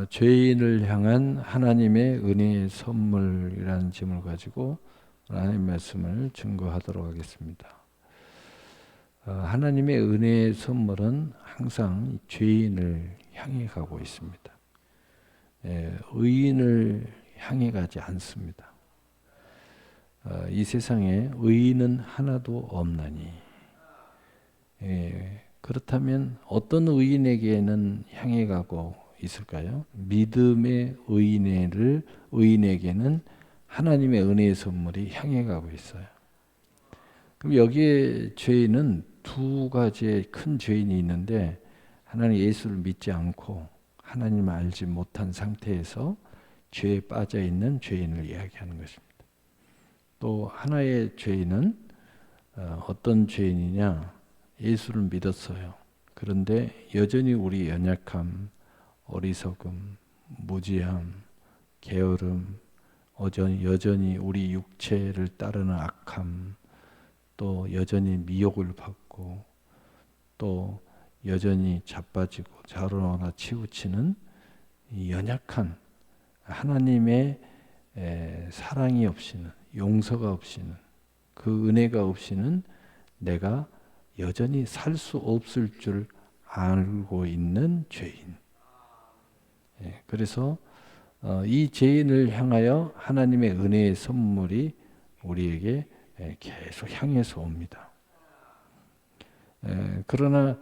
죄인을 향한 하나님의 은혜의 선물이라는 제목을 가지고 하나님의 말씀을 증거하도록 하겠습니다. 하나님의 은혜의 선물은 항상 죄인을 향해 가고 있습니다. 의인을 향해 가지 않습니다. 이 세상에 의인은 하나도 없나니. 그렇다면 어떤 의인에게는 향해 가고 있을까요? 믿음의 의인에게는 하나님의 은혜의 선물이 향해 가고 있어요. 그럼 여기에 죄인은 두 가지의 큰 죄인이 있는데, 하나는 예수를 믿지 않고 하나님을 알지 못한 상태에서 죄에 빠져 있는 죄인을 이야기하는 것입니다. 또 하나의 죄인은 어떤 죄인이냐? 예수를 믿었어요. 그런데 여전히 우리 연약함, 어리석음, 무지함, 게으름, 여전히 우리 육체를 따르는 악함, 또 여전히 미혹을 받고, 또 여전히 자빠지고 자로나 치우치는 이 연약한 하나님의 사랑이 없이는, 용서가 없이는, 그 은혜가 없이는 내가 여전히 살 수 없을 줄 알고 있는 죄인. 그래서 이 죄인을 향하여 하나님의 은혜의 선물이 우리에게 계속 향해서 옵니다. 그러나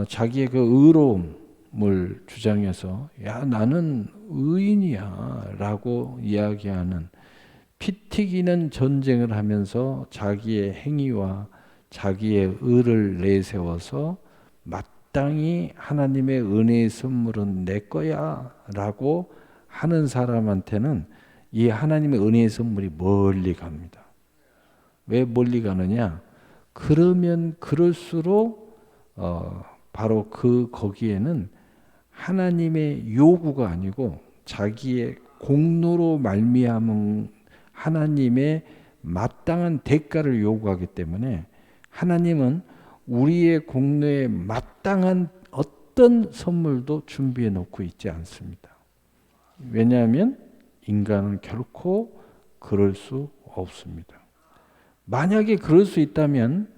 자기의 그 의로움을 주장해서 야 나는 의인이야 라고 이야기하는, 피 튀기는 전쟁을 하면서 자기의 행위와 자기의 의를 내세워서 마땅히 하나님의 은혜의 선물은 내 거야 라고 하는 사람한테는 이 하나님의 은혜의 선물이 멀리 갑니다. 왜 멀리 가느냐? 그러면 그럴수록 바로 거기에는 하나님의 요구가 아니고 자기의 공로로 말미암은 하나님의 마땅한 대가를 요구하기 때문에, 하나님은 우리의 공로에 마땅한 어떤 선물도 준비해 놓고 있지 않습니다. 왜냐하면 인간은 결코 그럴 수 없습니다. 만약에 그럴 수 있다면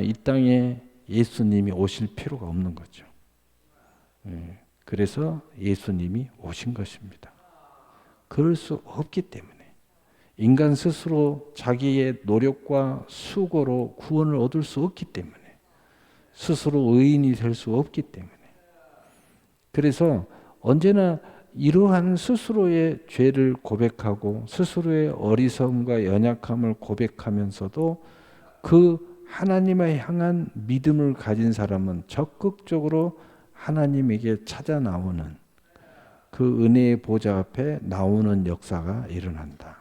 이 땅에 예수님이 오실 필요가 없는 거죠. 그래서 예수님이 오신 것입니다. 그럴 수 없기 때문에, 인간 스스로 자기의 노력과 수고로 구원을 얻을 수 없기 때문에, 스스로 의인이 될 수 없기 때문에, 그래서 언제나 이러한 스스로의 죄를 고백하고 스스로의 어리석음과 연약함을 고백하면서도 그 하나님을 향한 믿음을 가진 사람은 적극적으로 하나님에게 찾아 나오는, 그 은혜의 보좌 앞에 나오는 역사가 일어난다.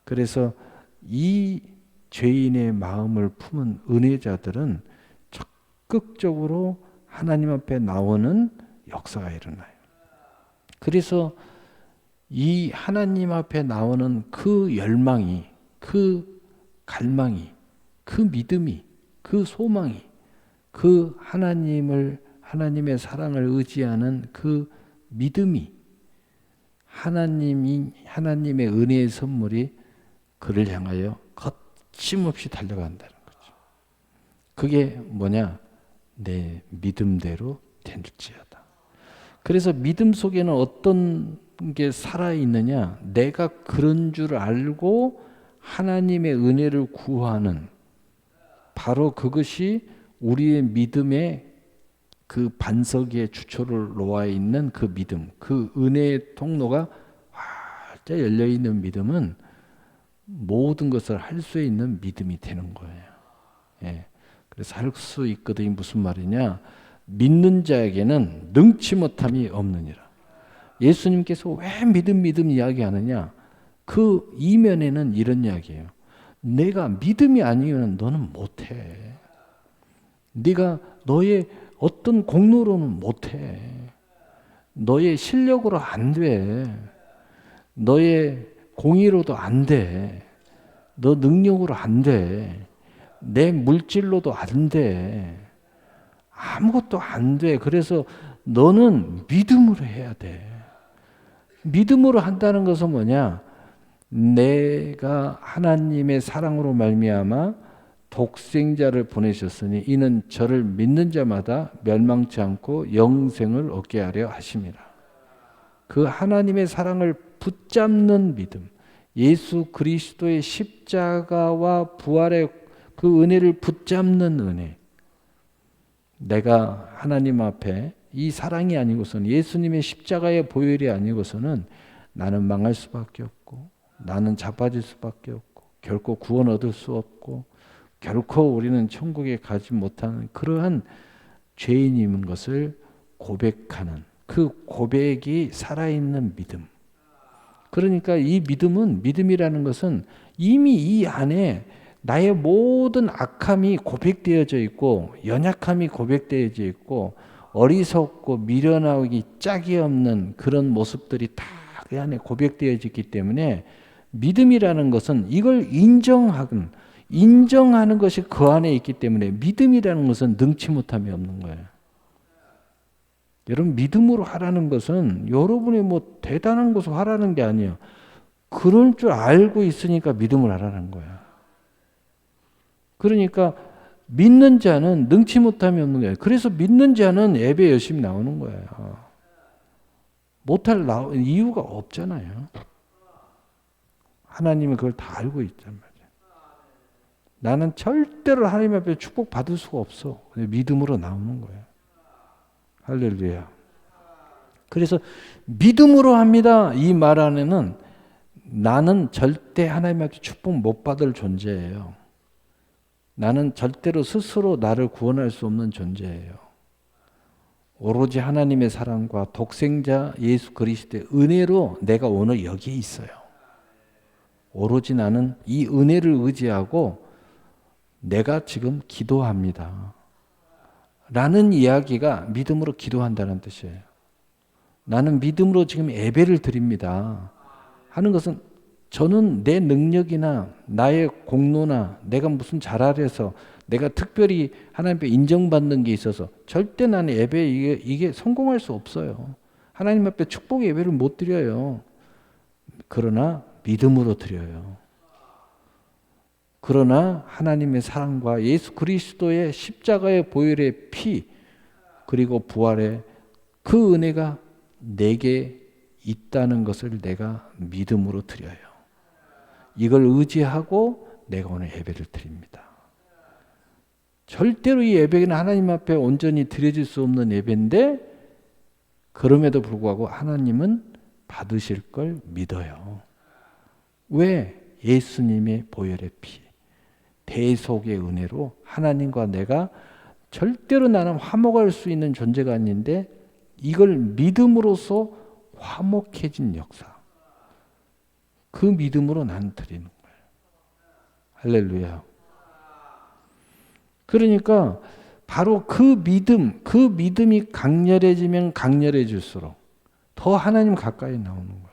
그래서 이 죄인의 마음을 품은 은혜자들은 적극적으로 하나님 앞에 나오는 역사가 일어나요. 그래서 이 하나님 앞에 나오는 그 열망이, 그 갈망이, 그 믿음이, 그 소망이, 그 하나님의 사랑을 의지하는 그 믿음이, 하나님의 은혜의 선물이 그를 향하여 거침없이 달려간다는 거죠. 그게 뭐냐? 내 믿음대로 될지어다. 그래서 믿음 속에는 어떤 게 살아있느냐? 내가 그런 줄 알고 하나님의 은혜를 구하는, 바로 그것이 우리의 믿음의 그 반석에 주초를 놓아 있는 그 믿음, 그 은혜의 통로가 활짝 열려 있는 믿음은 모든 것을 할 수 있는 믿음이 되는 거예요. 그래서 할 수 있거든요. 무슨 말이냐? 믿는 자에게는 능치 못함이 없느니라. 예수님께서 왜 믿음 이야기하느냐? 그 이면에는 이런 이야기예요. 내가 믿음이 아니면 너는 못해. 네가 너의 어떤 공로로는 못해. 너의 실력으로 안 돼. 너의 공의로도 안 돼. 너 능력으로 안 돼. 내 물질로도 안 돼. 아무것도 안 돼. 그래서 너는 믿음으로 해야 돼. 믿음으로 한다는 것은 뭐냐? 내가 하나님의 사랑으로 말미암아 독생자를 보내셨으니 이는 저를 믿는 자마다 멸망치 않고 영생을 얻게 하려 하심이라. 그 하나님의 사랑을 붙잡는 믿음, 예수 그리스도의 십자가와 부활의 그 은혜를 붙잡는 은혜. 내가 하나님 앞에 이 사랑이 아니고서는, 예수님의 십자가의 보혈이 아니고서는 나는 망할 수밖에 없고, 나는 자빠질 수밖에 없고, 결코 구원 얻을 수 없고, 결코 우리는 천국에 가지 못하는 그러한 죄인인 것을 고백하는, 그 고백이 살아있는 믿음. 그러니까 이 믿음은, 믿음이라는 것은 이미 이 안에 나의 모든 악함이 고백되어져 있고, 연약함이 고백되어져 있고, 어리석고 미련하기 짝이 없는 그런 모습들이 다 그 안에 고백되어져 있기 때문에, 믿음이라는 것은 이걸 인정하는 것이 그 안에 있기 때문에, 믿음이라는 것은 능치 못함이 없는 거예요. 여러분, 믿음으로 하라는 것은 여러분이 뭐 대단한 것을 하라는 게 아니에요. 그럴 줄 알고 있으니까 믿음을 하라는 거야. 그러니까 믿는 자는 능치 못함이 없는 거예요. 그래서 믿는 자는 예배 열심히 나오는 거예요. 못할 이유가 없잖아요. 하나님은 그걸 다 알고 있단 말이에요. 나는 절대로 하나님 앞에 축복 받을 수가 없어. 믿음으로 나오는 거예요. 할렐루야. 그래서 믿음으로 합니다. 이 말 안에는 나는 절대 하나님 앞에 축복 못 받을 존재예요. 나는 절대로 스스로 나를 구원할 수 없는 존재예요. 오로지 하나님의 사랑과 독생자 예수 그리스도의 은혜로 내가 오늘 여기에 있어요. 오로지 나는 이 은혜를 의지하고 내가 지금 기도합니다. 라는 이야기가 믿음으로 기도한다는 뜻이에요. 나는 믿음으로 지금 예배를 드립니다. 하는 것은 저는 내 능력이나 나의 공로나 내가 무슨 잘하려서 내가 특별히 하나님 앞에 인정받는 게 있어서 절대 나는 예배에 이게 성공할 수 없어요. 하나님 앞에 축복의 예배를 못 드려요. 그러나 믿음으로 드려요. 그러나 하나님의 사랑과 예수 그리스도의 십자가의 보혈의 피 그리고 부활의 그 은혜가 내게 있다는 것을 내가 믿음으로 드려요. 이걸 의지하고 내가 오늘 예배를 드립니다. 절대로 이 예배는 하나님 앞에 온전히 드려질 수 없는 예배인데, 그럼에도 불구하고 하나님은 받으실 걸 믿어요. 왜? 예수님의 보혈의 피, 대속의 은혜로 하나님과 내가 절대로 나는 화목할 수 있는 존재가 아닌데, 이걸 믿음으로써 화목해진 역사. 그 믿음으로 난 드리는 거예요. 할렐루야. 그러니까 바로 그 믿음이 강렬해지면 강렬해질수록 더 하나님 가까이 나오는 거예요.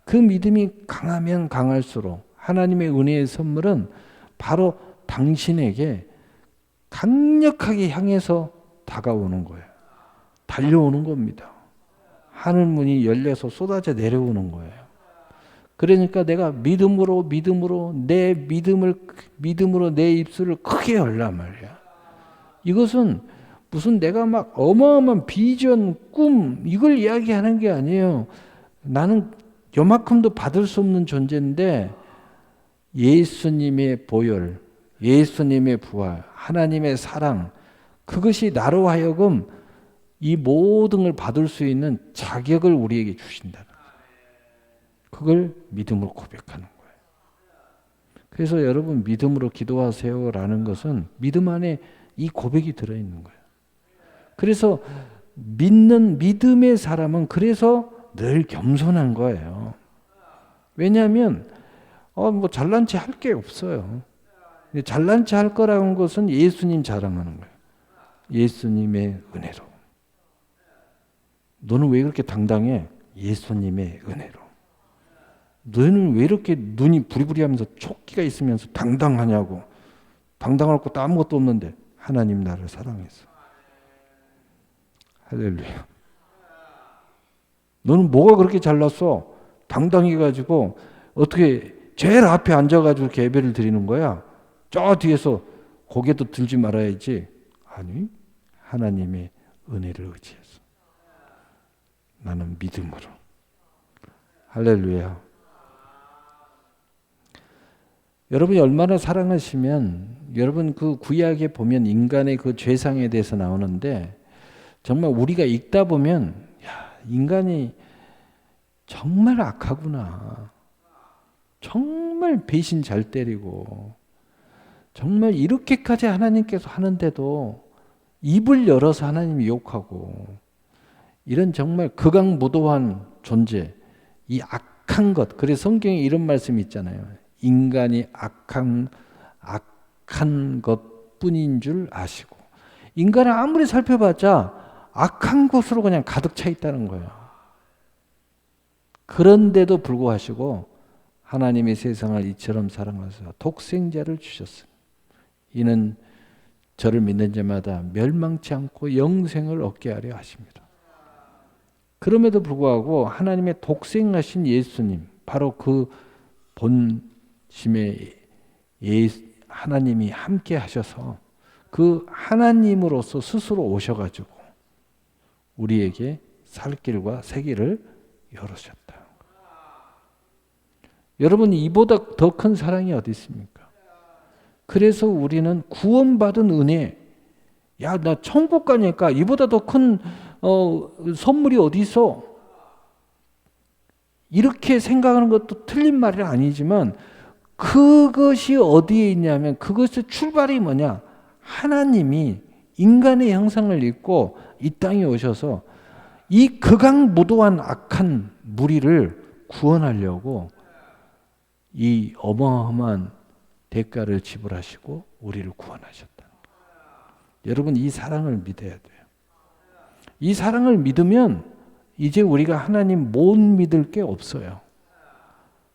그 믿음이 강하면 강할수록 하나님의 은혜의 선물은 바로 당신에게 강력하게 향해서 다가오는 거예요. 달려오는 겁니다. 하늘문이 열려서 쏟아져 내려오는 거예요. 그러니까 내가 믿음으로 내 믿음으로 내 입술을 크게 열란 말이야. 이것은 무슨 내가 막 어마어마한 비전, 꿈 이걸 이야기하는 게 아니에요. 나는 요만큼도 받을 수 없는 존재인데 예수님의 보혈, 예수님의 부활, 하나님의 사랑, 그것이 나로 하여금 이 모든 걸 받을 수 있는 자격을 우리에게 주신다는 거예요. 그걸 믿음으로 고백하는 거예요. 그래서 여러분 믿음으로 기도하세요라는 것은 믿음 안에 이 고백이 들어있는 거예요. 그래서 믿는 믿음의 사람은 그래서 늘 겸손한 거예요. 왜냐하면 뭐 잘난 체 할 게 없어요. 잘난 체 할 거라는 것은 예수님 자랑하는 거예요. 예수님의 은혜로. 너는 왜 그렇게 당당해? 예수님의 은혜로. 너는 왜 이렇게 눈이 부리부리하면서 촉기가 있으면서 당당하냐고. 당당할 것도 아무것도 없는데 하나님 나를 사랑했어. 할렐루야. 너는 뭐가 그렇게 잘났어? 당당해가지고 어떻게 제일 앞에 앉아가지고 이렇게 예배를 드리는 거야? 저 뒤에서 고개도 들지 말아야지. 아니, 하나님의 은혜를 의지해서 나는 믿음으로. 할렐루야. 여러분이 얼마나 사랑하시면, 여러분 그 구약에 보면 인간의 그 죄상에 대해서 나오는데, 정말 우리가 읽다 보면 야, 인간이 정말 악하구나. 정말 배신 잘 때리고 정말 이렇게까지 하나님께서 하는데도 입을 열어서 하나님이 욕하고, 이런 정말 극악무도한 존재, 이 악한 것. 그래서 성경에 이런 말씀이 있잖아요. 인간이 악한 것뿐인 줄 아시고. 인간을 아무리 살펴봤자 악한 것으로 그냥 가득 차 있다는 거예요. 그런데도 불구하시고 하나님의 세상을 이처럼 사랑하사 독생자를 주셨습니다. 이는 저를 믿는 자마다 멸망치 않고 영생을 얻게 하려 하십니다. 그럼에도 불구하고 하나님의 독생하신 예수님, 바로 그 본심에 하나님이 함께 하셔서 그 하나님으로서 스스로 오셔가지고 우리에게 살 길과 새 길을 열으셨다. 여러분, 이보다 더 큰 사랑이 어디 있습니까? 그래서 우리는 구원받은 은혜, 야, 나 천국 가니까 이보다 더 큰 선물이 어디 있어? 이렇게 생각하는 것도 틀린 말이 아니지만, 그것이 어디에 있냐면 그것의 출발이 뭐냐? 하나님이 인간의 형상을 입고 이 땅에 오셔서 이 극악무도한 악한 무리를 구원하려고 이 어마어마한 대가를 지불하시고 우리를 구원하셨다. 여러분, 이 사랑을 믿어야 돼요. 이 사랑을 믿으면 이제 우리가 하나님 못 믿을 게 없어요.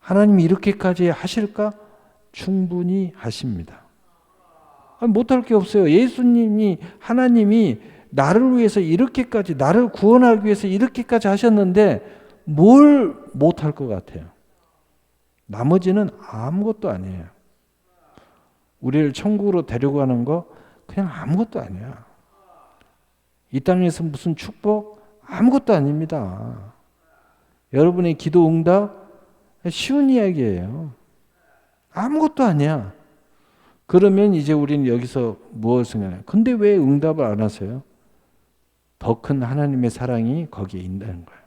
하나님이 이렇게까지 하실까? 충분히 하십니다. 못할 게 없어요. 예수님이, 하나님이 나를 위해서 이렇게까지, 나를 구원하기 위해서 이렇게까지 하셨는데 뭘 못할 것 같아요? 나머지는 아무것도 아니에요. 우리를 천국으로 데려가는 거 그냥 아무것도 아니야. 이 땅에서 무슨 축복? 아무것도 아닙니다. 여러분의 기도 응답? 쉬운 이야기예요. 아무것도 아니야. 그러면 이제 우리는 여기서 무엇을 하냐? 근데 왜 응답을 안 하세요? 더 큰 하나님의 사랑이 거기에 있다는 거예요.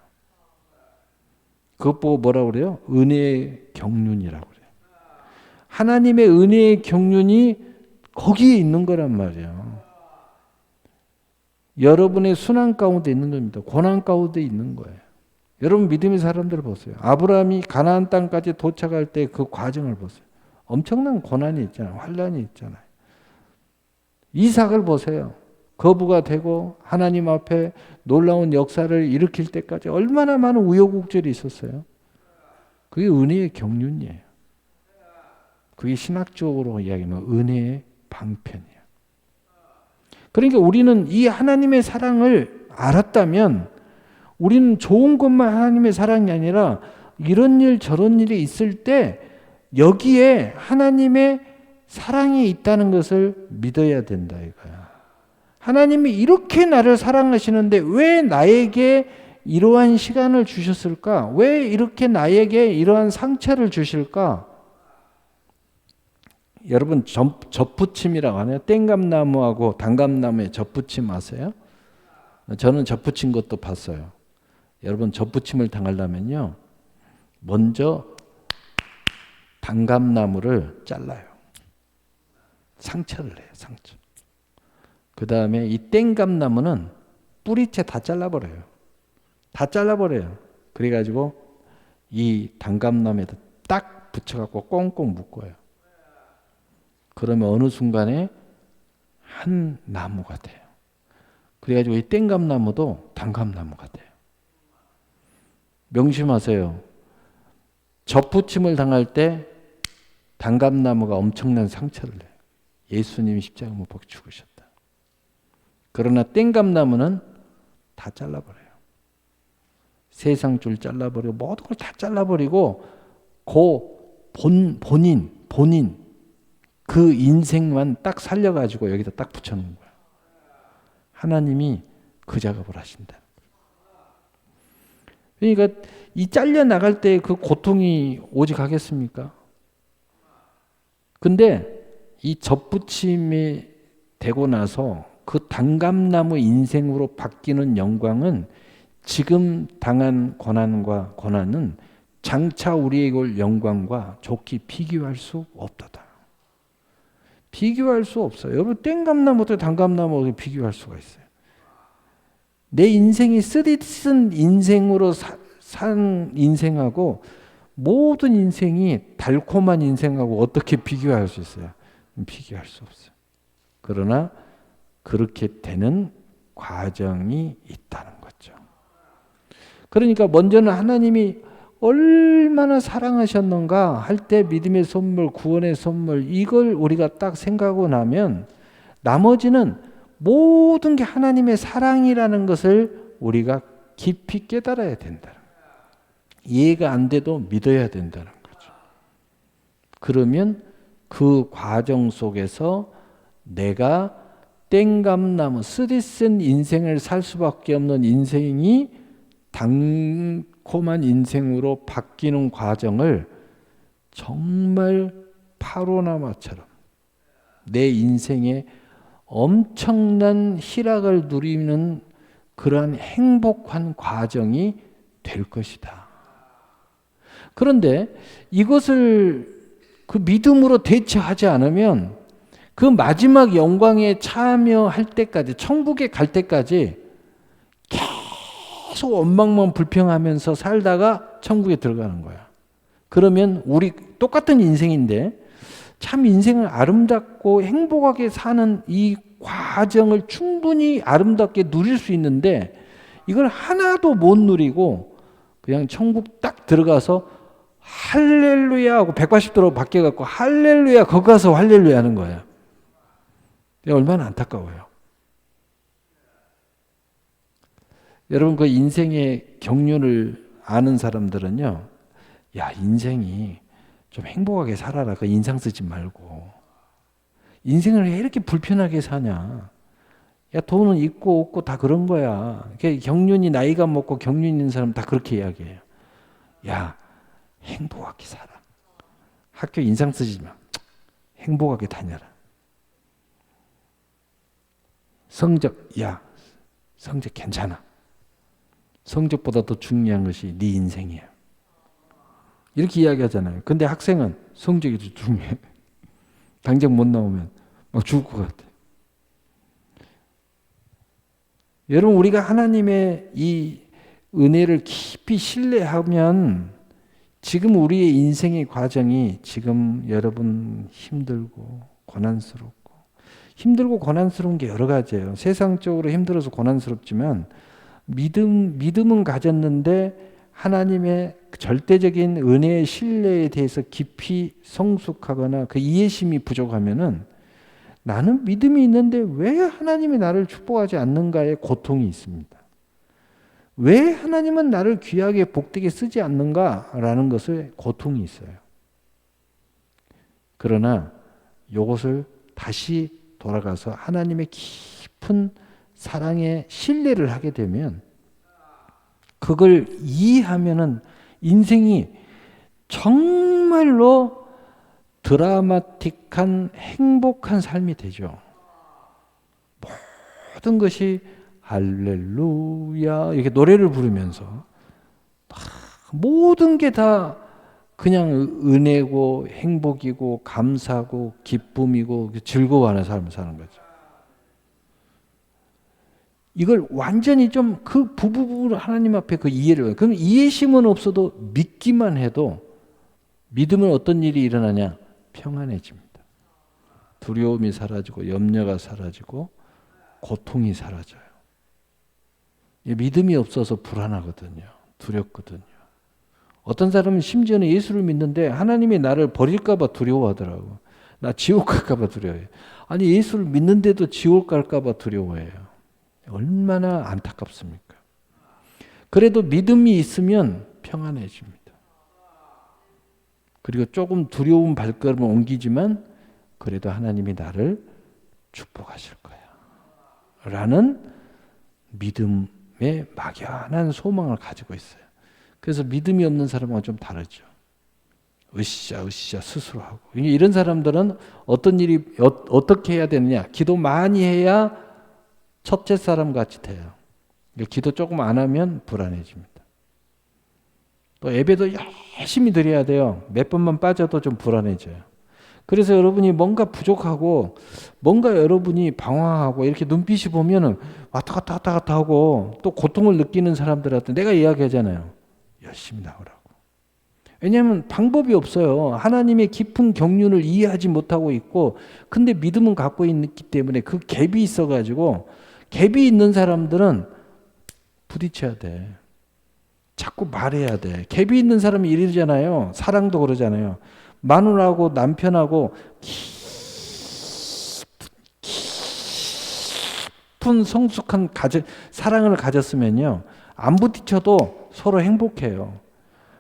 그것 보고 뭐라고 그래요? 은혜의 경륜이라고 그래요. 하나님의 은혜의 경륜이 거기에 있는 거란 말이에요. 여러분의 순환 가운데 있는 겁니다. 고난 가운데 있는 거예요. 여러분 믿음의 사람들 보세요. 아브라함이 가나안 땅까지 도착할 때 그 과정을 보세요. 엄청난 고난이 있잖아요. 환난이 있잖아요. 이삭을 보세요. 거부가 되고 하나님 앞에 놀라운 역사를 일으킬 때까지 얼마나 많은 우여곡절이 있었어요. 그게 은혜의 경륜이에요. 그게 신학적으로 이야기하면 은혜의 방편이에요. 그러니까 우리는 이 하나님의 사랑을 알았다면 우리는 좋은 것만 하나님의 사랑이 아니라 이런 일 저런 일이 있을 때 여기에 하나님의 사랑이 있다는 것을 믿어야 된다 이거야. 하나님이 이렇게 나를 사랑하시는데 왜 나에게 이러한 시간을 주셨을까? 왜 이렇게 나에게 이러한 상처를 주실까? 여러분 젖붙임이라고 하네요. 땡감나무하고 단감나무에 젖붙임 아세요? 저는 젖붙인 것도 봤어요. 여러분 젖붙임을 당하려면요. 먼저 단감나무를 잘라요. 상처를 내요. 상처. 그 다음에 이 땡감나무는 뿌리채 다 잘라버려요. 다 잘라버려요. 그래가지고 이 단감나무에다 딱 붙여갖고 꽁꽁 묶어요. 그러면 어느 순간에 한 나무가 돼요. 그래가지고 이 땡감나무도 단감나무가 돼요. 명심하세요. 젖붙임을 당할 때 단감나무가 엄청난 상처를 내요. 예수님이 십자가 못 박혀 죽으셨다. 그러나 땡감나무는 다 잘라버려요. 세상 줄 잘라버리고 모든 걸 다 잘라버리고 본인 그 인생만 딱 살려가지고 여기다 딱 붙여놓은 거야. 하나님이 그 작업을 하신다. 그러니까 이 잘려 나갈 때 그 고통이 오지 가겠습니까? 근데 이 접붙임이 되고 나서 그 단감나무 인생으로 바뀌는 영광은 지금 당한 고난은 장차 우리에게 올 영광과 좋게 비교할 수 없도다. 비교할 수 없어요. 여러분 땡감나무도 단감나무 어떻게 비교할 수가 있어요? 내 인생이 쓰디쓴 인생으로 산 인생하고 모든 인생이 달콤한 인생하고 어떻게 비교할 수 있어요? 비교할 수 없어요. 그러나 그렇게 되는 과정이 있다는 거죠. 그러니까 먼저는 하나님이 얼마나 사랑하셨는가 할 때 믿음의 선물, 구원의 선물 이걸 우리가 딱 생각하고 나면 나머지는 모든 게 하나님의 사랑이라는 것을 우리가 깊이 깨달아야 된다. 이해가 안 돼도 믿어야 된다는 거죠. 그러면 그 과정 속에서 내가 땡감나무, 쓰디쓴 인생을 살 수밖에 없는 인생이 달콤한 인생으로 바뀌는 과정을 정말 파로나마처럼 내 인생에 엄청난 희락을 누리는 그러한 행복한 과정이 될 것이다. 그런데 이것을 그 믿음으로 대처하지 않으면 그 마지막 영광에 참여할 때까지, 천국에 갈 때까지 계속 원망만 불평하면서 살다가 천국에 들어가는 거야. 그러면 우리 똑같은 인생인데 참 인생을 아름답고 행복하게 사는 이 과정을 충분히 아름답게 누릴 수 있는데 이걸 하나도 못 누리고 그냥 천국 딱 들어가서 할렐루야 하고 180도로 바뀌어갖고 할렐루야 거기 가서 할렐루야 하는 거야. 얼마나 안타까워요. 여러분 그 인생의 경륜을 아는 사람들은요, 야 인생이 좀 행복하게 살아라. 그 인상 쓰지 말고 인생을 왜 이렇게 불편하게 사냐. 야 돈은 있고 없고 다 그런 거야. 경륜이 나이가 먹고 경륜 있는 사람 다 그렇게 이야기해요. 야 행복하게 살아. 학교 인상 쓰지 마. 행복하게 다녀라. 성적 괜찮아. 성적보다 더 중요한 것이 네 인생이야. 이렇게 이야기하잖아요. 근데 학생은 성적이 더 중요해. 당장 못 나오면 막 죽을 것 같아. 여러분 우리가 하나님의 이 은혜를 깊이 신뢰하면 지금 우리의 인생의 과정이 지금 여러분 힘들고 고난스러운 게 여러 가지예요. 세상적으로 힘들어서 고난스럽지만 믿음은 가졌는데 하나님의 절대적인 은혜의 신뢰에 대해서 깊이 성숙하거나 그 이해심이 부족하면은 나는 믿음이 있는데 왜 하나님이 나를 축복하지 않는가의 고통이 있습니다. 왜 하나님은 나를 귀하게 복되게 쓰지 않는가라는 것에 고통이 있어요. 그러나 이것을 다시 돌아가서 하나님의 깊은 사랑에 신뢰를 하게 되면 그걸 이해하면은 인생이 정말로 드라마틱한 행복한 삶이 되죠. 모든 것이 할렐루야 이렇게 노래를 부르면서 모든 게 다 그냥 은혜고 행복이고 감사고 기쁨이고 즐거워하는 삶을 사는 거죠. 이걸 완전히 좀 그 부분으로 하나님 앞에 그 이해를 해요. 그럼 이해심은 없어도 믿기만 해도 믿으면 어떤 일이 일어나냐? 평안해집니다. 두려움이 사라지고 염려가 사라지고 고통이 사라져요. 믿음이 없어서 불안하거든요. 두렵거든요. 어떤 사람은 심지어는 예수를 믿는데 하나님이 나를 버릴까 봐 두려워하더라고. 나 지옥 갈까 봐 두려워해요. 아니 예수를 믿는데도 지옥 갈까 봐 두려워해요. 얼마나 안타깝습니까? 그래도 믿음이 있으면 평안해집니다. 그리고 조금 두려운 발걸음을 옮기지만 그래도 하나님이 나를 축복하실 거야 라는 믿음의 막연한 소망을 가지고 있어요. 그래서 믿음이 없는 사람과 좀 다르죠. 으쌰 스스로 하고. 이런 사람들은 어떤 일이 어떻게 해야 되느냐. 기도 많이 해야 첫째 사람 같이 돼요. 기도 조금 안 하면 불안해집니다. 또 예배도 열심히 드려야 돼요. 몇 번만 빠져도 좀 불안해져요. 그래서 여러분이 뭔가 부족하고 뭔가 여러분이 방황하고 이렇게 눈빛이 보면은 왔다 갔다 하고 또 고통을 느끼는 사람들한테 내가 이야기하잖아요. 열심히 나오라고. 왜냐하면 방법이 없어요. 하나님의 깊은 경륜을 이해하지 못하고 있고 근데 믿음은 갖고 있기 때문에 그 갭이 있어가지고 갭이 있는 사람들은 부딪혀야 돼. 자꾸 말해야 돼. 갭이 있는 사람이 이러잖아요. 사랑도 그러잖아요. 마누라하고 남편하고 깊은 성숙한 사랑을 가졌으면요. 안 부딪혀도 서로 행복해요.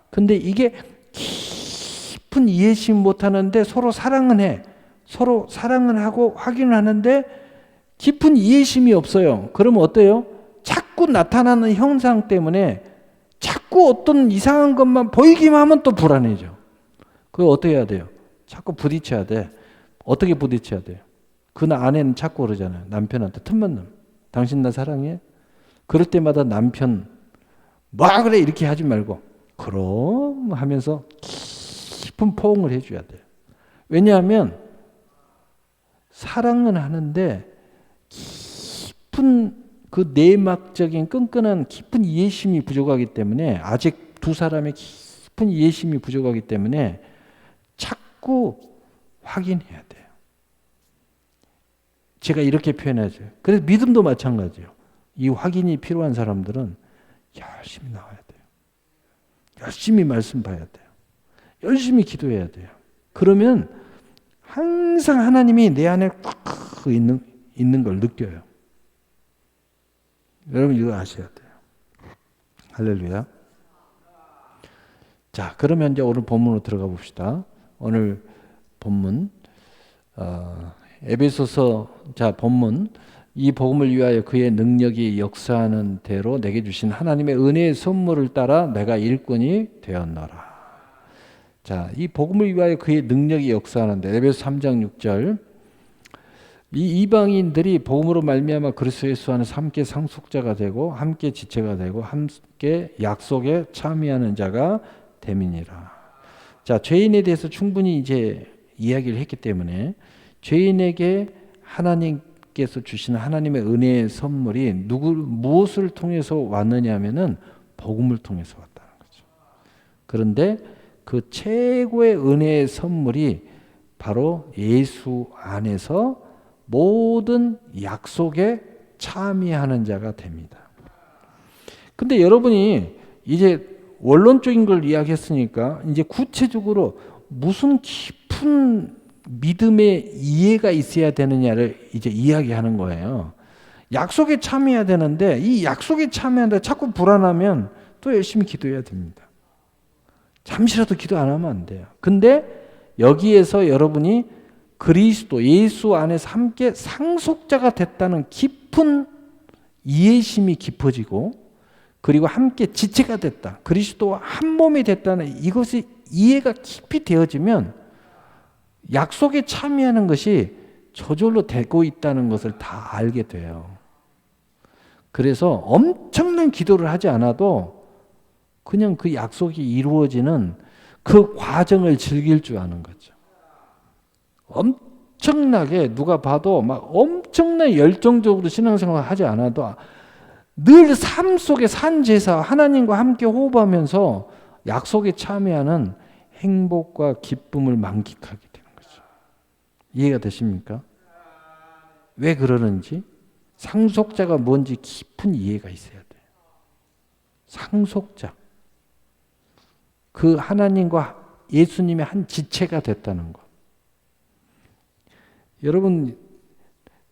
근데 이게 깊은 이해심 못하는데 서로 사랑은 해. 서로 사랑은 하고 확인을 하는데 깊은 이해심이 없어요. 그러면 어때요? 자꾸 나타나는 형상 때문에 자꾸 어떤 이상한 것만 보이기만 하면 또 불안해져. 그거 어떻게 해야 돼요? 자꾸 부딪혀야 돼. 어떻게 부딪혀야 돼요? 그 아내는 자꾸 그러잖아요. 남편한테 틈만 나면. 당신 나 사랑해? 그럴 때마다 남편 뭐 그래 이렇게 하지 말고 그럼 하면서 깊은 포옹을 해줘야 돼요. 왜냐하면 사랑은 하는데 깊은 그 내막적인 끈끈한 깊은 이해심이 부족하기 때문에 아직 두 사람의 깊은 이해심이 부족하기 때문에 자꾸 확인해야 돼요. 제가 이렇게 표현하죠. 그래서 믿음도 마찬가지예요. 이 확인이 필요한 사람들은 열심히 나와야 돼요. 열심히 말씀 봐야 돼요. 열심히 기도해야 돼요. 그러면 항상 하나님이 내 안에 꽉 있는 걸 느껴요. 여러분 이거 아셔야 돼요. 할렐루야. 자, 그러면 이제 오늘 본문으로 들어가 봅시다. 오늘 본문 에베소서 본문 이 복음을 위하여 그의 능력이 역사하는 대로 내게 주신 하나님의 은혜의 선물을 따라 내가 일꾼이 되었노라. 자, 이 복음을 위하여 그의 능력이 역사하는데 에베소 3장 6절 이 이방인들이 복음으로 말미암아 그리스도 예수 안에서 함께 상속자가 되고 함께 지체가 되고 함께 약속에 참여하는 자가 됨이니라. 자, 죄인에 대해서 충분히 이제 이야기를 했기 때문에 죄인에게 하나님께서 주시는 하나님의 은혜의 선물이 무엇을 통해서 왔느냐면은 복음을 통해서 왔다는 거죠. 그런데 그 최고의 은혜의 선물이 바로 예수 안에서 모든 약속에 참여하는 자가 됩니다. 근데 여러분이 이제 원론적인 걸 이야기했으니까 이제 구체적으로 무슨 깊은 믿음의 이해가 있어야 되느냐를 이제 이야기하는 거예요. 약속에 참여해야 되는데 이 약속에 참여하는데 자꾸 불안하면 또 열심히 기도해야 됩니다. 잠시라도 기도 안 하면 안 돼요. 근데 여기에서 여러분이 그리스도 예수 안에서 함께 상속자가 됐다는 깊은 이해심이 깊어지고 그리고 함께 지체가 됐다. 그리스도와 한 몸이 됐다는 이것이 이해가 깊이 되어지면 약속에 참여하는 것이 저절로 되고 있다는 것을 다 알게 돼요. 그래서 엄청난 기도를 하지 않아도 그냥 그 약속이 이루어지는 그 과정을 즐길 줄 아는 거죠. 엄청나게 누가 봐도 막 엄청나게 열정적으로 신앙생활을 하지 않아도 늘 삶 속에 산제사 하나님과 함께 호흡하면서 약속에 참여하는 행복과 기쁨을 만끽하게 되는 거죠. 이해가 되십니까? 왜 그러는지 상속자가 뭔지 깊은 이해가 있어야 돼요. 상속자. 그 하나님과 예수님의 한 지체가 됐다는 것. 여러분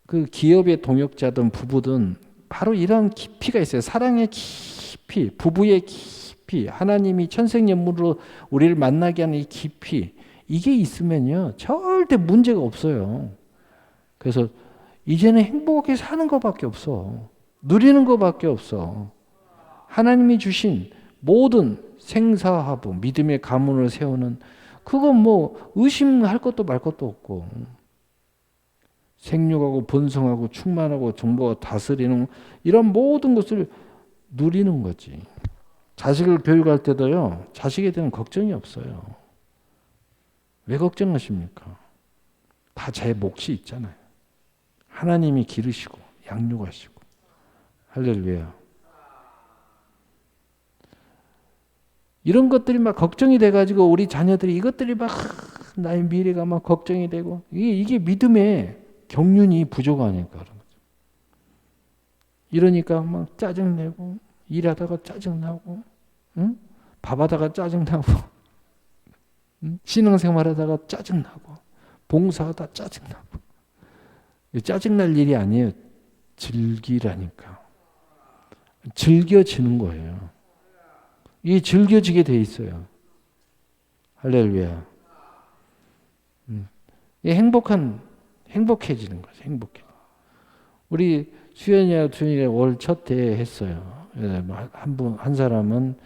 그 기업의 동역자든 부부든 바로 이런 깊이가 있어요. 사랑의 깊이 깊이, 부부의 깊이, 하나님이 천생연분으로 우리를 만나게 하는 이 깊이, 이게 있으면요 절대 문제가 없어요. 그래서 이제는 행복하게 사는 것밖에 없어. 누리는 것밖에 없어. 하나님이 주신 모든 생사화부, 믿음의 가문을 세우는, 그건 뭐 의심할 것도 말 것도 없고, 생육하고 번성하고 충만하고 정보가 다스리는 이런 모든 것을 누리는 거지. 자식을 교육할 때도요, 자식에 대한 걱정이 없어요. 왜 걱정하십니까? 다 제 몫이 있잖아요. 하나님이 기르시고 양육하시고. 할렐루야. 이런 것들이 막 걱정이 돼가지고 우리 자녀들이 이것들이 막 나의 미래가 막 걱정이 되고, 이게 믿음의 경륜이 부족하니까 그런 거죠. 이러니까 막 짜증내고, 일하다가 짜증나고, 응? 밥하다가 짜증나고, 응? 신앙생활하다가 짜증나고, 봉사하다 짜증나고. 짜증날 일이 아니에요. 즐기라니까. 즐겨지는 거예요. 이게 즐겨지게 돼 있어요. 할렐루야. 행복해지는 거죠. 행복해. 우리 수연이하고 두연이가 올 첫 대회 했어요. 한 사람은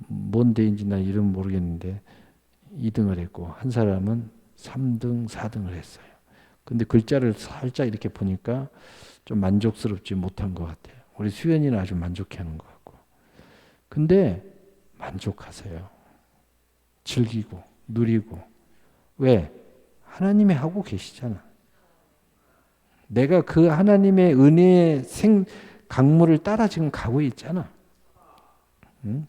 뭔 대인지 나 이름 모르겠는데 2등을 했고, 한 사람은 3등, 4등을 했어요. 근데 글자를 살짝 이렇게 보니까 좀 만족스럽지 못한 것 같아요. 우리 수연이는 아주 만족해하는 것 같고. 근데 만족하세요. 즐기고 누리고. 왜? 하나님이 하고 계시잖아. 내가 그 하나님의 은혜의 강물을 따라 지금 가고 있잖아. 응?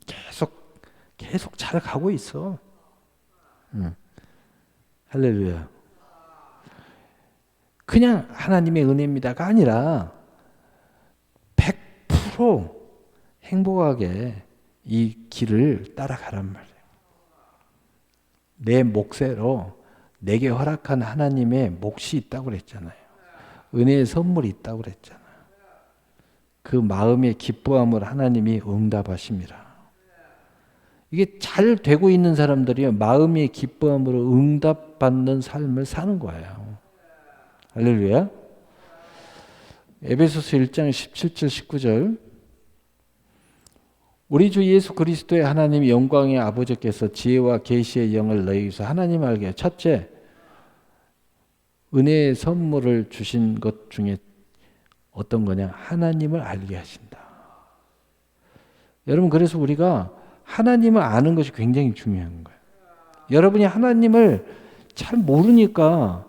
계속 잘 가고 있어. 응. 할렐루야. 그냥 하나님의 은혜입니다가 아니라 100% 행복하게 이 길을 따라가란 말이에요. 내 몫으로 내게 허락한 하나님의 몫이 있다고 그랬잖아요. 은혜의 선물이 있다고 그랬잖아요. 그 마음의 기뻐함을 하나님이 응답하십니다. 이게 잘 되고 있는 사람들이 마음의 기뻐함으로 응답받는 삶을 사는 거예요. 할렐루야. 에베소서 1장 17절 19절. 우리 주 예수 그리스도의 하나님 영광의 아버지께서 지혜와 계시의 영을 너희에게서 하나님 알게 하여. 첫째, 은혜의 선물을 주신 것 중에 어떤 거냐? 하나님을 알게 하신다. 여러분, 그래서 우리가 하나님을 아는 것이 굉장히 중요한 거예요. 여러분이 하나님을 잘 모르니까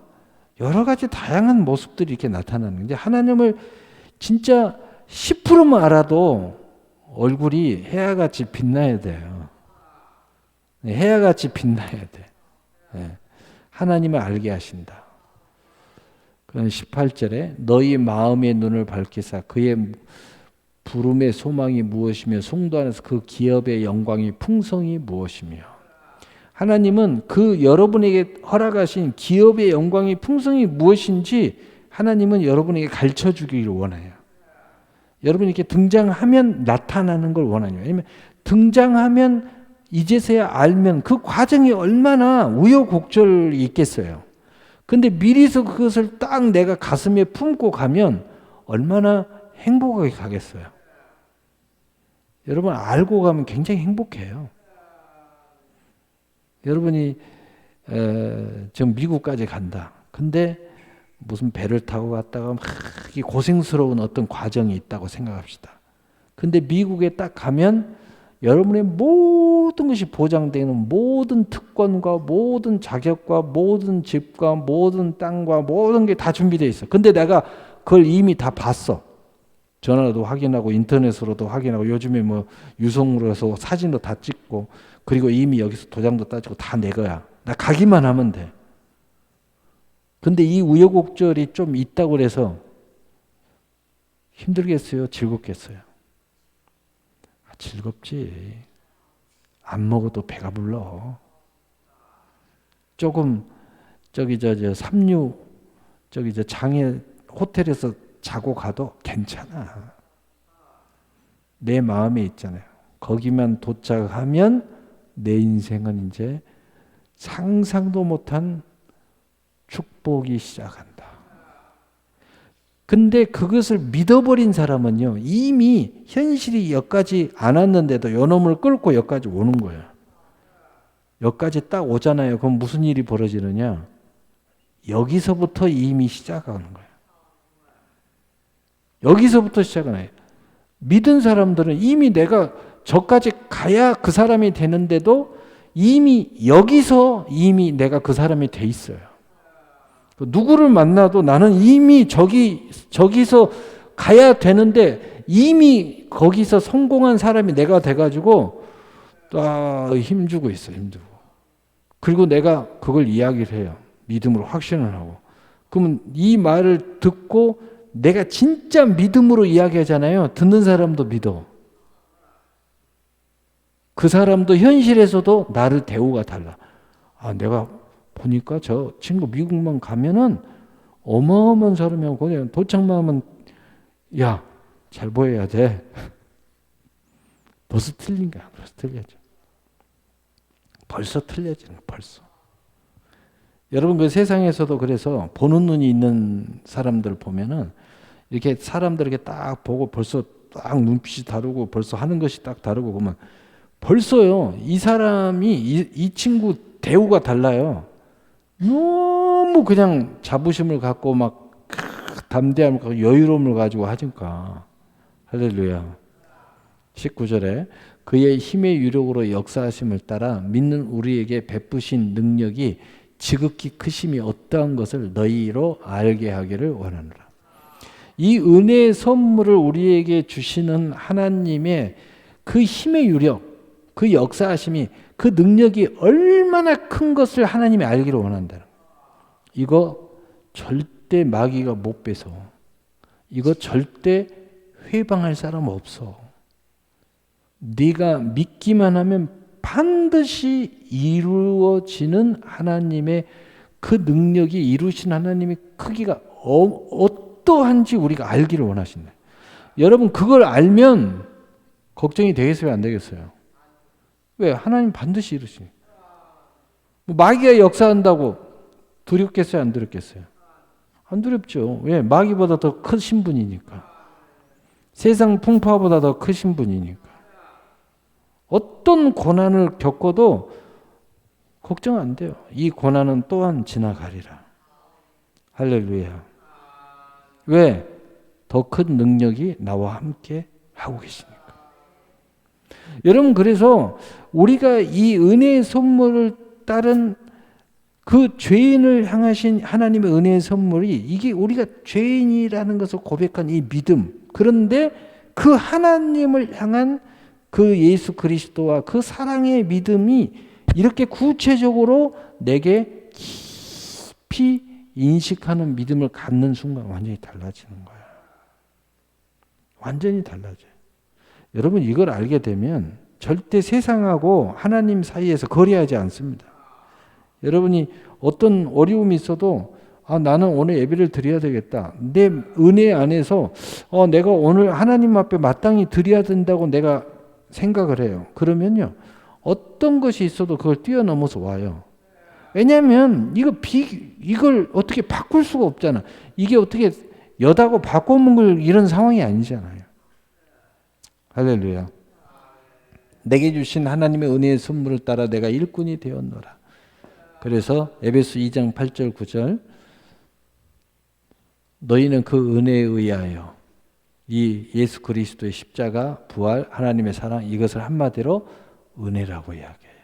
여러 가지 다양한 모습들이 이렇게 나타나는 건데, 하나님을 진짜 10%만 알아도 얼굴이 해야같이 빛나야 돼요. 해야같이 빛나야 돼. 네. 하나님을 알게 하신다. 그럼 18절에 너희 마음의 눈을 밝히사 그의 부름의 소망이 무엇이며 성도 안에서 그 기업의 영광이 풍성이 무엇이며. 하나님은 그 여러분에게 허락하신 기업의 영광이 풍성이 무엇인지 하나님은 여러분에게 가르쳐 주기를 원해요. 여러분이 이렇게 등장하면 나타나는 걸 원하냐. 왜냐면 등장하면 이제서야 알면 그 과정이 얼마나 우여곡절이 있겠어요. 근데 미리서 그것을 딱 내가 가슴에 품고 가면 얼마나 행복하게 가겠어요. 여러분 알고 가면 굉장히 행복해요. 여러분이 지금 미국까지 간다. 근데 무슨 배를 타고 갔다가 막 고생스러운 어떤 과정이 있다고 생각합시다. 근데 미국에 딱 가면 여러분의 모든 것이 보장되는 모든 특권과 모든 자격과 모든 집과 모든 땅과 모든 게 다 준비되어 있어. 근데 내가 그걸 이미 다 봤어. 전화로도 확인하고 인터넷으로도 확인하고 요즘에 뭐 유성으로 해서 사진도 다 찍고 그리고 이미 여기서 도장도 따지고 다 내 거야. 나 가기만 하면 돼. 근데 이 우여곡절이 좀 있다고 그래서 힘들겠어요? 즐겁겠어요? 즐겁지. 안 먹어도 배가 불러. 조금 삼류 장애 호텔에서 자고 가도 괜찮아. 내 마음에 있잖아요. 거기만 도착하면 내 인생은 이제 상상도 못한 축복이 시작한다. 근데 그것을 믿어버린 사람은요, 이미 현실이 여기까지 안 왔는데도 요놈을 끌고 여기까지 오는 거예요. 여기까지 딱 오잖아요. 그럼 무슨 일이 벌어지느냐? 여기서부터 이미 시작하는 거예요. 여기서부터 시작하는 거예요. 믿은 사람들은 이미 내가 저까지 가야 그 사람이 되는데도 이미 여기서 이미 내가 그 사람이 돼 있어요. 누구를 만나도 나는 이미 저기서 가야 되는데 이미 거기서 성공한 사람이 내가 돼가지고 또 힘주고 있어, 힘주고. 그리고 내가 그걸 이야기를 해요. 믿음으로 확신을 하고. 그러면 이 말을 듣고 내가 진짜 믿음으로 이야기하잖아요. 듣는 사람도 믿어. 그 사람도 현실에서도 나를 대우가 달라. 아, 내가 보니까 저 친구 미국만 가면은 어마어마한 사람이고 그냥 도착만 하면 야, 잘 보여야 돼. 벌써 틀린 거야. 벌써 틀려져. 벌써 틀려지는 벌써. 여러분 그 세상에서도 그래서 보는 눈이 있는 사람들 보면은 이렇게 사람들 이렇게 딱 보고 벌써 딱 눈빛이 다르고 벌써 하는 것이 딱 다르고 보면 벌써요 이 사람이 이 친구 대우가 달라요. 너무 그냥 자부심을 갖고 막 담대함을 갖고 여유로움을 가지고 하니까. 할렐루야. 19절에 그의 힘의 유력으로 역사하심을 따라 믿는 우리에게 베푸신 능력이 지극히 크심이 어떠한 것을 너희로 알게 하기를 원하노라. 이 은혜의 선물을 우리에게 주시는 하나님의 그 힘의 유력, 그 역사하심이, 그 능력이 얼마나 큰 것을 하나님이 알기를 원한다는 거예요. 이거 절대 마귀가 못 뺏어. 이거 절대 회방할 사람 없어. 네가 믿기만 하면 반드시 이루어지는 하나님의 그 능력이 이루신 하나님의 크기가 어떠한지 우리가 알기를 원하신다. 여러분 그걸 알면 걱정이 되겠어요, 안 되겠어요? 왜? 하나님 반드시 이루시니. 마귀가 역사한다고 두렵겠어요, 안 두렵겠어요? 안 두렵죠. 왜? 마귀보다 더 크신 분이니까. 세상 풍파보다 더 크신 분이니까. 어떤 고난을 겪어도 걱정 안 돼요. 이 고난은 또한 지나가리라. 할렐루야. 왜? 더 큰 능력이 나와 함께 하고 계시니까. 여러분 그래서 우리가 이 은혜의 선물을 따른 그 죄인을 향하신 하나님의 은혜의 선물이 이게 우리가 죄인이라는 것을 고백한 이 믿음. 그런데 그 하나님을 향한 그 예수 그리스도와 그 사랑의 믿음이 이렇게 구체적으로 내게 깊이 인식하는 믿음을 갖는 순간 완전히 달라지는 거야. 완전히 달라져요. 여러분 이걸 알게 되면 절대 세상하고 하나님 사이에서 거리하지 않습니다. 여러분이 어떤 어려움이 있어도 나는 오늘 예배를 드려야 되겠다. 내 은혜 안에서 내가 오늘 하나님 앞에 마땅히 드려야 된다고 내가 생각을 해요. 그러면요. 어떤 것이 있어도 그걸 뛰어넘어서 와요. 왜냐하면 이걸 어떻게 바꿀 수가 없잖아. 이게 어떻게 여다고 바꿔먹을 이런 상황이 아니잖아요. 할렐루야. 내게 주신 하나님의 은혜의 선물을 따라 내가 일꾼이 되었노라. 그래서 에베소 2장 8절 9절 너희는 그 은혜에 의하여 이 예수 그리스도의 십자가, 부활, 하나님의 사랑 이것을 한마디로 은혜라고 이야기해요.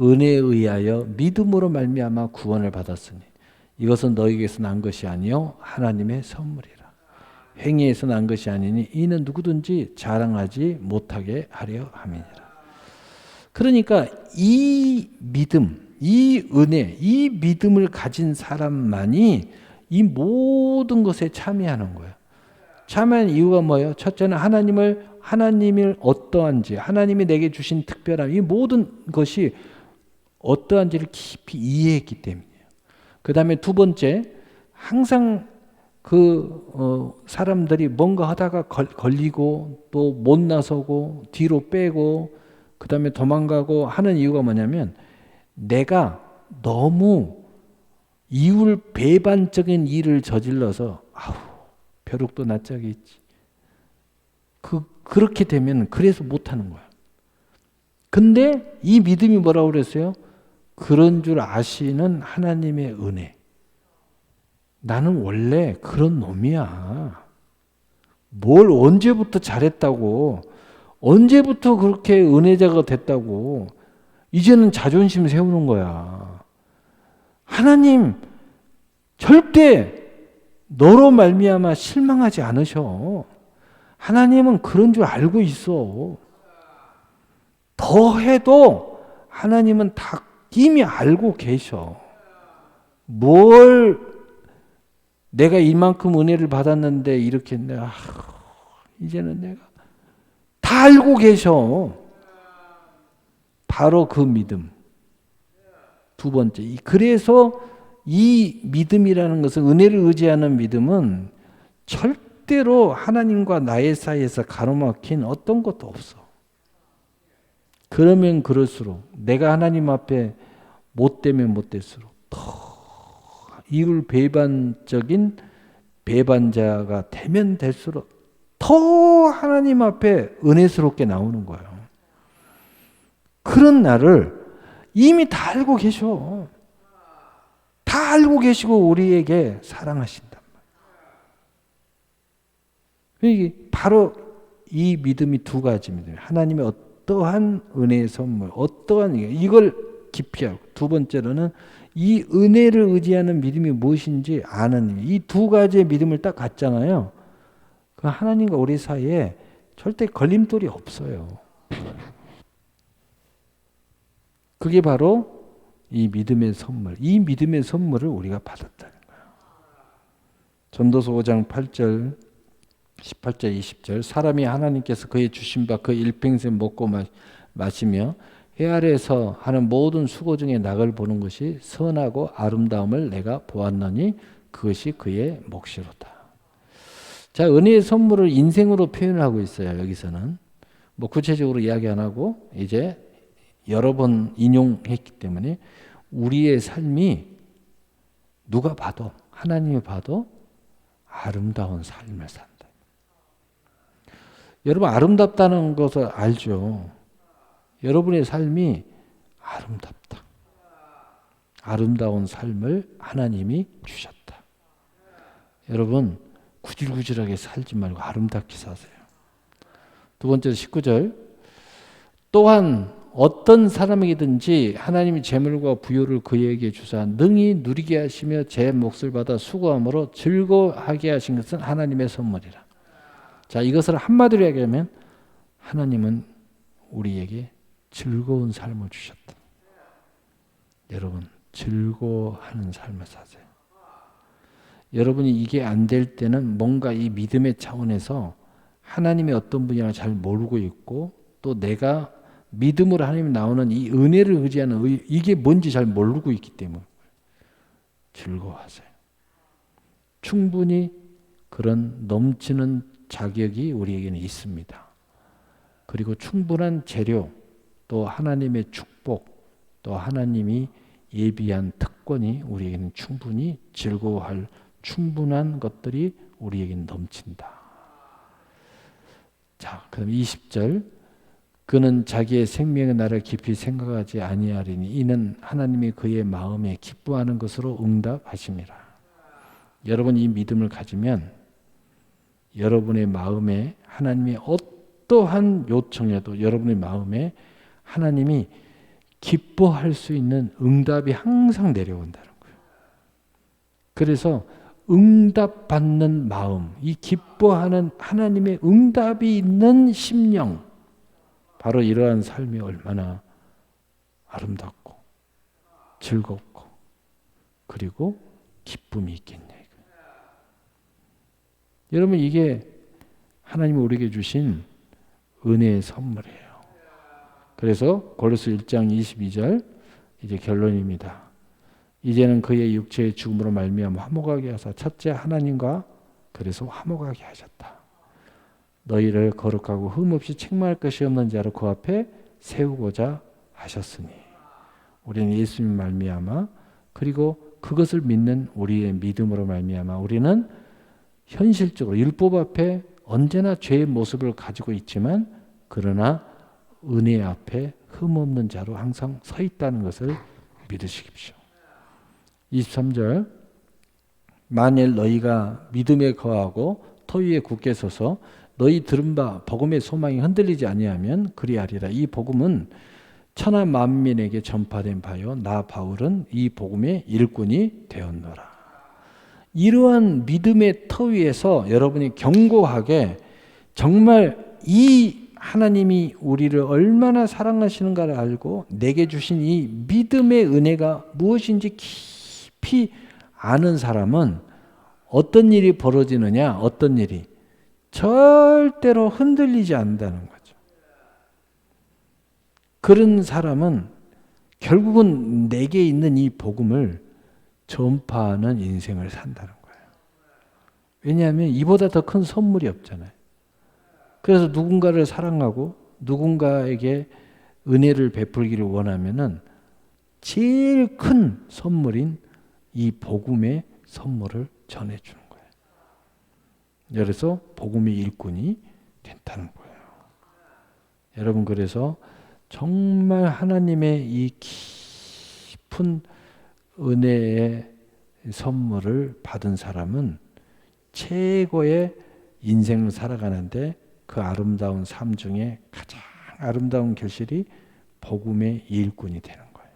은혜에 의하여 믿음으로 말미암아 구원을 받았으니 이것은 너희에게서 난 것이 아니요 하나님의 선물이라. 행위에서 난 것이 아니니 이는 누구든지 자랑하지 못하게 하려 함이니라. 그러니까 이 믿음, 이 은혜, 이 믿음을 가진 사람만이 이 모든 것에 참여하는 거예요. 참여한 이유가 뭐예요? 첫째는 하나님을 어떠한지, 하나님이 내게 주신 특별함, 이 모든 것이 어떠한지를 깊이 이해했기 때문이에요. 그 다음에 두 번째, 항상 사람들이 뭔가 하다가 걸리고 또 못 나서고 뒤로 빼고 그 다음에 도망가고 하는 이유가 뭐냐면 내가 너무 이율배반적인 일을 저질러서 벼룩도 낯짝이 있지. 그렇게 되면 그래서 못하는 거야. 근데 이 믿음이 뭐라고 그랬어요? 그런 줄 아시는 하나님의 은혜. 나는 원래 그런 놈이야. 뭘 언제부터 잘했다고, 언제부터 그렇게 은혜자가 됐다고, 이제는 자존심 세우는 거야. 하나님 절대 너로 말미암아 실망하지 않으셔. 하나님은 그런 줄 알고 있어. 더 해도 하나님은 다 이미 알고 계셔. 뭘 내가 이만큼 은혜를 받았는데 이렇게 이제는 내가 다 알고 계셔. 바로 그 믿음. 두 번째. 그래서 이 믿음이라는 것은, 은혜를 의지하는 믿음은 절대로 하나님과 나의 사이에서 가로막힌 어떤 것도 없어. 그러면 그럴수록, 내가 하나님 앞에 못되면 못될수록 더 이율배반적인 배반자가 되면 될수록 더 하나님 앞에 은혜스럽게 나오는 거예요. 그런 나를 이미 다 알고 계셔. 다 알고 계시고 우리에게 사랑하신단 말이에요. 바로 이 믿음이 두 가지 믿음이에요. 하나님의 어떠한 은혜의 선물, 어떠한 이걸 깊이 알고, 두 번째로는 이 은혜를 의지하는 믿음이 무엇인지 아는, 이 두 가지의 믿음을 딱 갖잖아요. 그 하나님과 우리 사이에 절대 걸림돌이 없어요. 그게 바로 이 믿음의 선물, 이 믿음의 선물을 우리가 받았다는 거예요. 전도서 5장 8절, 18절, 20절, 사람이 하나님께서 그의 주신 바 그 일평생 먹고 마시며 해 아래에서 하는 모든 수고 중에 낙을 보는 것이 선하고 아름다움을 내가 보았노니 그것이 그의 몫이로다. 자, 은혜의 선물을 인생으로 표현하고 있어요. 여기서는 뭐 구체적으로 이야기 안 하고 이제 여러 번 인용했기 때문에 우리의 삶이 누가 봐도, 하나님이 봐도 아름다운 삶을 산다. 여러분, 아름답다는 것을 알죠. 여러분의 삶이 아름답다. 아름다운 삶을 하나님이 주셨다. 여러분, 구질구질하게 살지 말고 아름답게 사세요. 두 번째로 19절, 또한 어떤 사람에게든지 하나님이 재물과 부요를 그에게 주사 능히 누리게 하시며 제 몫을 받아 수고함으로 즐거워하게 하신 것은 하나님의 선물이라. 자, 이것을 한마디로 얘기하면 하나님은 우리에게 즐거운 삶을 주셨다. 여러분, 즐거워하는 삶을 사세요. 여러분이 이게 안 될 때는 뭔가 이 믿음의 차원에서 하나님의 어떤 분야를 잘 모르고 있고, 또 내가 믿음으로 하나님 나오는 이 은혜를 의지하는 이게 뭔지 잘 모르고 있기 때문에 즐거워하세요. 충분히 그런 넘치는 자격이 우리에게는 있습니다. 그리고 충분한 재료, 또 하나님의 축복, 또 하나님이 예비한 특권이 우리에게는 충분히 즐거워할 충분한 것들이 우리에게는 넘친다. 자, 그럼 20절, 그는 자기의 생명의 날을 깊이 생각하지 아니하리니 이는 하나님이 그의 마음에 기뻐하는 것으로 응답하심이라. 여러분, 이 믿음을 가지면 여러분의 마음에 하나님이 어떠한 요청에도 여러분의 마음에 하나님이 기뻐할 수 있는 응답이 항상 내려온다는 거예요. 그래서 응답받는 마음, 이 기뻐하는 하나님의 응답이 있는 심령, 바로 이러한 삶이 얼마나 아름답고 즐겁고 그리고 기쁨이 있겠냐. 여러분, 이게 하나님이 우리에게 주신 은혜의 선물이에요. 그래서 고린도서 1장 22절 이제 결론입니다. 이제는 그의 육체의 죽음으로 말미암아 화목하게 하사 첫째 하나님과 그래서 화목하게 하셨다. 너희를 거룩하고 흠없이 책망할 것이 없는 자로 그 앞에 세우고자 하셨으니 우리는 예수님 말미암아 그리고 그것을 믿는 우리의 믿음으로 말미암아 우리는 현실적으로 율법 앞에 언제나 죄의 모습을 가지고 있지만 그러나 은혜 앞에 흠없는 자로 항상 서 있다는 것을 믿으시십시오. 23절 만일 너희가 믿음에 거하고 터 위에 굳게 서서 너희 들은 바 복음의 소망이 흔들리지 아니하면 그리하리라. 이 복음은 천하 만민에게 전파된 바요 나 바울은 이 복음의 일꾼이 되었노라. 이러한 믿음의 터 위에서 여러분이 견고하게 정말 이 하나님이 우리를 얼마나 사랑하시는가를 알고 내게 주신 이 믿음의 은혜가 무엇인지 깊이 아는 사람은 어떤 일이 벌어지느냐? 어떤 일이? 절대로 흔들리지 않는다는 거죠. 그런 사람은 결국은 내게 있는 이 복음을 전파하는 인생을 산다는 거예요. 왜냐하면 이보다 더 큰 선물이 없잖아요. 그래서 누군가를 사랑하고 누군가에게 은혜를 베풀기를 원하면은 제일 큰 선물인 이 복음의 선물을 전해주는 거예요. 그래서 복음의 일꾼이 된다는 거예요. 여러분 그래서 정말 하나님의 이 깊은 은혜의 선물을 받은 사람은 최고의 인생을 살아가는데 그 아름다운 삶 중에 가장 아름다운 결실이 복음의 일꾼이 되는 거예요.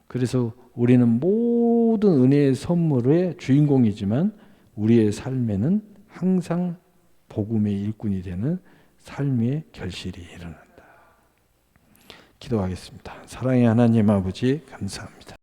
그래서 우리는 모든 은혜의 선물의 주인공이지만 우리의 삶에는 항상 복음의 일꾼이 되는 삶의 결실이 일어난다. 기도하겠습니다. 사랑의 하나님 아버지 감사합니다.